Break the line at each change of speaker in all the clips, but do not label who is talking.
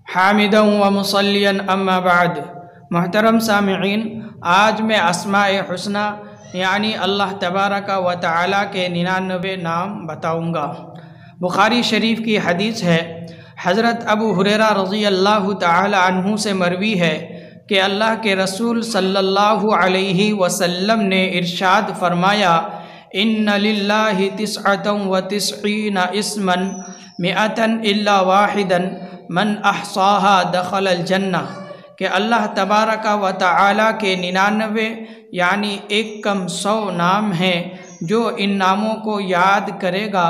حامدا و مصلیا اما بعد۔ محترم سامعین، آج میں اسماء حسنی یعنی اللہ تبارک و تعالیٰ کے 99 نام بتاؤں گا۔ بخاری شریف کی حدیث ہے، حضرت ابو ہریرہ رضی اللہ تعالی عنہ سے مروی ہے کہ اللہ کے رسول صلی اللہ علیہ وسلم نے ارشاد فرمایا، ان للہ 99 اسما 100 الا واحدا من احصاها دخل الجنہ، کہ اللہ تبارک و تعالی کے 99 یعنی 100 نام ہیں، جو ان ناموں کو یاد کرے گا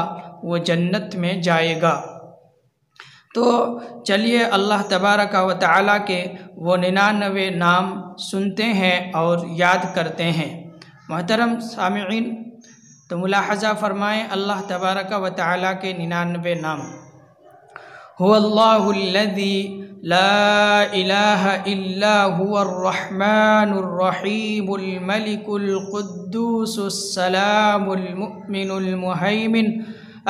وہ جنت میں جائے گا۔ تو چلیے اللہ تبارک و تعالی کے وہ 99 نام سنتے ہیں اور یاد کرتے ہیں۔ محترم سامعین، تو ملاحظہ فرمائیں اللہ تبارک و تعالی کے 99 نام۔ هو اللہ الذی لا الہ الا هو الرحمن الرحیم الملک القدوس السلام المؤمن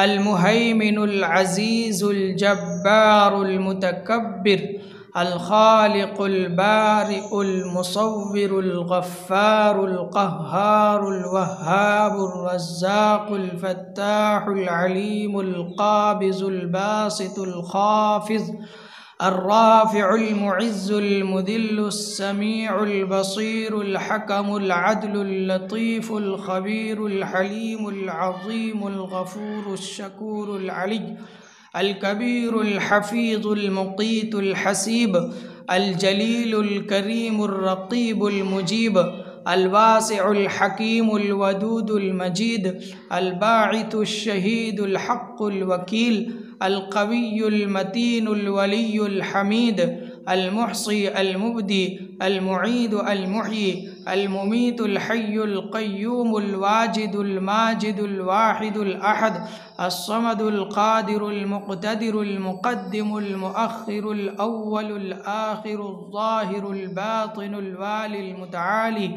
المہیمن العزیز الجبار المتکبر الخالق البارئ المصور الغفار القہار الوہاب الرزاق الفتاح العلیم القابض الباسط الخافض الرافع المعز المذل السمیع البصیر الحکم العدل اللطیف الخبیر الحلیم العظیم الغفور الشکور العلی الکبیر الحفیظ المقیت الحسیب الجلیل الکریم الرقیب المجیب الواسع الحکیم الودود المجید الباعث الشہید الحق الوکیل القوی المتین الولی الحمید المحصی المبدی المعید المحیی الممیت الحی القیوم الواجد الماجد الواحد الأحد الصمد القادر المقتدر المقدم المؤخر الأول الآخر الظاهر الباطن الوالي المتعالي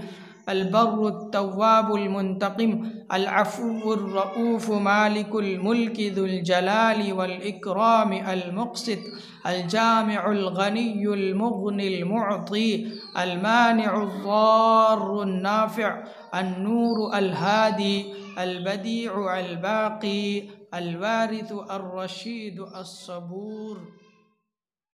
البر التواب المنتقم العفو الرؤوف مالك الملك ذو الجلال والإكرام المقسط الجامع الغني المغني المعطي المانع الضار النافع النور الهادي البديع الباقي الوارث الرشيد الصبور۔